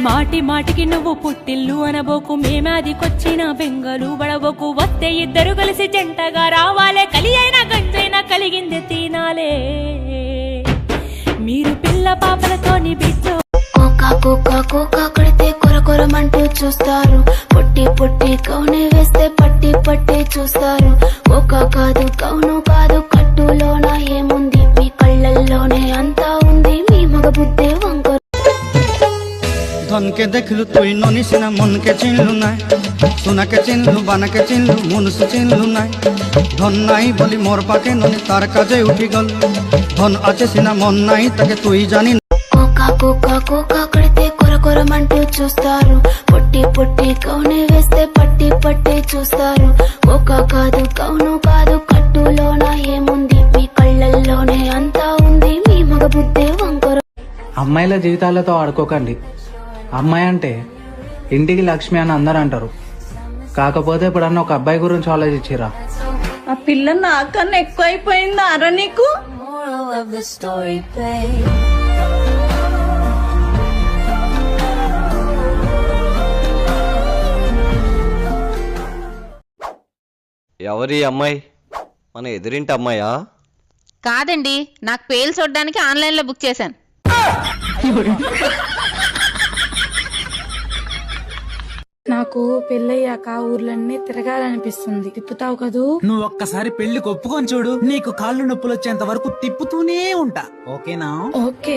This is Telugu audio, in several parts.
మాటి మాటికి నువ్వు పుట్టిల్లు అనబోకు, మేమాదికొచ్చిన బెంగలు బడబోకు. వస్తే ఇద్దరు కలిసి జంటగా రావాలే, కలి అయినా గంజైనా కలిగింది తినాలే. మీరు పిల్ల పాపలతోని బిడ్డో కడితే కొరకొరమంటూ చూస్తారు, పొట్టి పొట్టి కౌనే వేస్తే పట్టి పట్టి చూస్తారు. కాదు కౌను కాదు, కట్టులోన ఏముంది, మీ కళ్ళల్లోనే అంతా ఉంది, మీ మగ బుద్ధే వంకర. ধনকে দেখলু তুই ননিস না, মনকে চিনলু নাই, সোনাকে চিনলু বানাকে চিনলু, মনুষ চিনলু নাই। ধন নাই বলি মোর পাকে ননি তার কাজে উঠি গল, ধন আছে সিনা মন নাই তাকে তুই জানি। కోకా కడితే కొరకొరమంటూ చూస్తారు, పొట్టి పొట్టి కౌనే వేస్తే పట్టి పట్టి చూస్తారు. కాదు కౌను కాదు, కట్టులోన ఏముంది, మీ కళ్ళల్లోనే అంతా ఉంది, మీ మగ బుద్ధే వంకర. అమ్మాయిల జీవితాలతో ఆడుకోకండి. అమ్మాయి అంటే ఇంటికి లక్ష్మి అని అందరు అంటారు, కాకపోతే ఇప్పుడన్నా ఒక అబ్బాయి గురించి ఆలోచించిరా? ఆ పిల్ల నాకన్నా ఎక్కువ అయిపోయిందా అరా నీకు? ఎవరి అమ్మాయి? మన ఎదురింటి అమ్మాయా? కాదండి, నాకు పేలు చూడడానికి ఆన్లైన్లో బుక్ చేశాను. నాకు పెళ్ళయ్యాక ఊర్లన్నీ తిరగాలనిపిస్తుంది, తిప్పుతావు కదూ? నువ్వు ఒక్కసారి పెళ్లికి ఒప్పుకొని చూడు, నీకు కాళ్ళు నొప్పులు వచ్చేంత వరకు తిప్పుతూనే ఉంటా. ఓకేనా? ఓకే.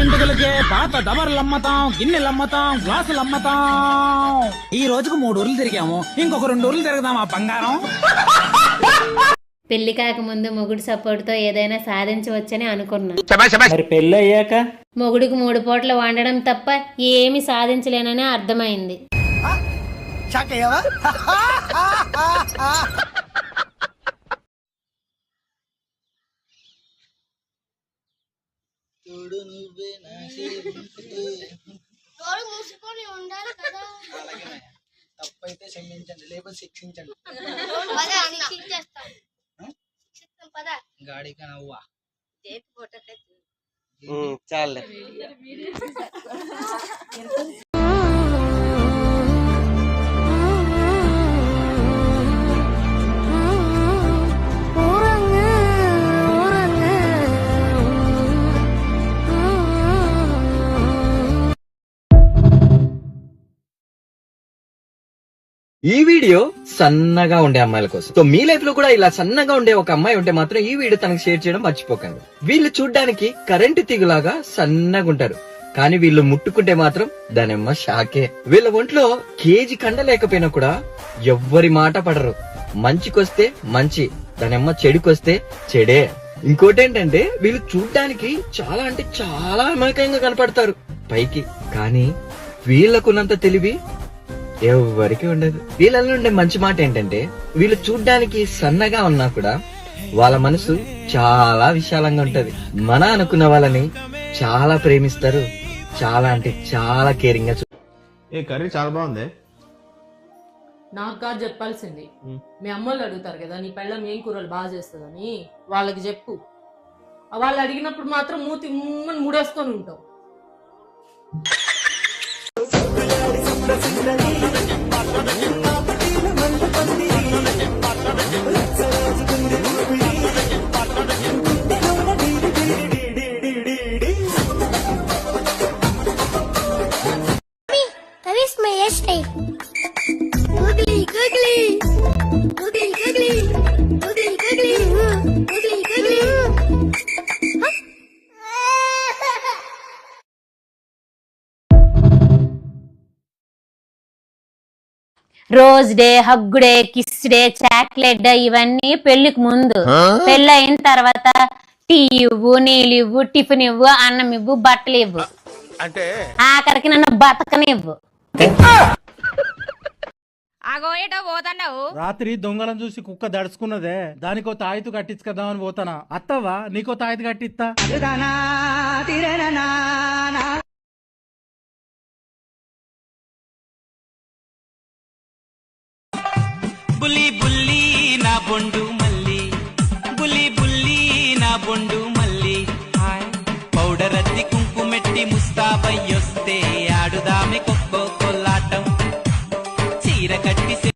ఎందుకులకే పాత డబర్లు అమ్మతాం, గిన్నెలు అమ్మతాం, గ్లాసులు అమ్మతాం. ఈ రోజుకు 3 ఊర్లు తిరిగాము, ఇంకొక 2 ఊర్లు తిరగదాం ఆ బంగారం. పెళ్లి కాకముందు మొగుడు సపోర్ట్ తో ఏదైనా సాధించవచ్చని అనుకున్నా. మరి పెళ్ళి అయ్యాక మొగుడికి 3 పూటలు వండడం తప్ప ఏమి సాధించలేనని అర్థమైంది. తప్పైతే క్షమించండి, లేకపోతే శిక్షించండి. గాడి కనవ్వా చాలే. ఈ వీడియో సన్నగా ఉండే అమ్మాయిల కోసం. సో మీ లైఫ్ లో కూడా ఇలా సన్నగా ఉండే ఒక అమ్మాయి ఉంటే మాత్రం ఈ వీడియో తనకు షేర్ చేయడం మర్చిపోకండి. వీళ్ళు చూడ్డానికి కరెంటు తీగులాగా సన్నగా ఉంటారు, కానీ వీళ్ళు ముట్టుకుంటే మాత్రం దానమ్మ షాకే. వీళ్ళ ఒంట్లో కేజీ కండ లేకపోయినా కూడా ఎవ్వరి మాట పడరు. మంచికొస్తే మంచి, దానమ్మ చెడుకొస్తే చెడే. ఇంకోటేంటంటే వీళ్ళు చూడ్డానికి చాలా అంటే చాలా అమాయకంగా కనపడతారు పైకి, కానీ వీళ్ళకున్నంత తెలివి ఎవరికి ఉండదు. వీళ్ళలో ఉండే మంచి మాట ఏంటంటే వీళ్ళు చూడ్డానికి సన్నగా ఉన్నా కూడా వాళ్ళ మనసు చాలా విశాలంగా ఉంటది. మన అనుకున్న వాళ్ళని చాలా ప్రేమిస్తారు, చాలా అంటే చాలా కేరింగ్ గా. ఏ కర్రీ చాలా బాగుంది. నాకు కాదు చెప్పాల్సింది, మీ అమ్మోళ్ళు అడుగుతారు కదా నీ పెళ్ళం ఏం కూరలు బాగా చేస్తుందని, వాళ్ళకి చెప్పు. వాళ్ళు అడిగినప్పుడు మాత్రం మూతి ముడేసుకొని ఉంటావు. Rose day, hug day, kiss day, chocolate day ఇవన్నీ పెళ్లికి ముందు. పెళ్లి అయిన తర్వాత టీ ఇవ్వు, నీళ్ళు ఇవ్వు, టిఫిన్ ఇవ్వు, అన్నం ఇవ్వు, బట్టలు ఇవ్వు, అంటే ఆఖరికి నన్ను బతకనివ్వు. రాత్రి దొంగలను చూసి కుక్క దడుచుకున్నదే, దానికో తాయితు కట్టించుకదామని పోతానా. అత్తవా నీకో తాయితు కట్టిస్తా. బుల్లి బుల్లి నా బొండు మల్లి, బుల్లి బుల్లి నా బొండు మల్లి. పౌడర్ అద్ది కుంకుమెట్టి ముస్తాబయ్యొస్తే ఆడు ఆడదామె కొక్కో కొల్లాటం చీర కట్టి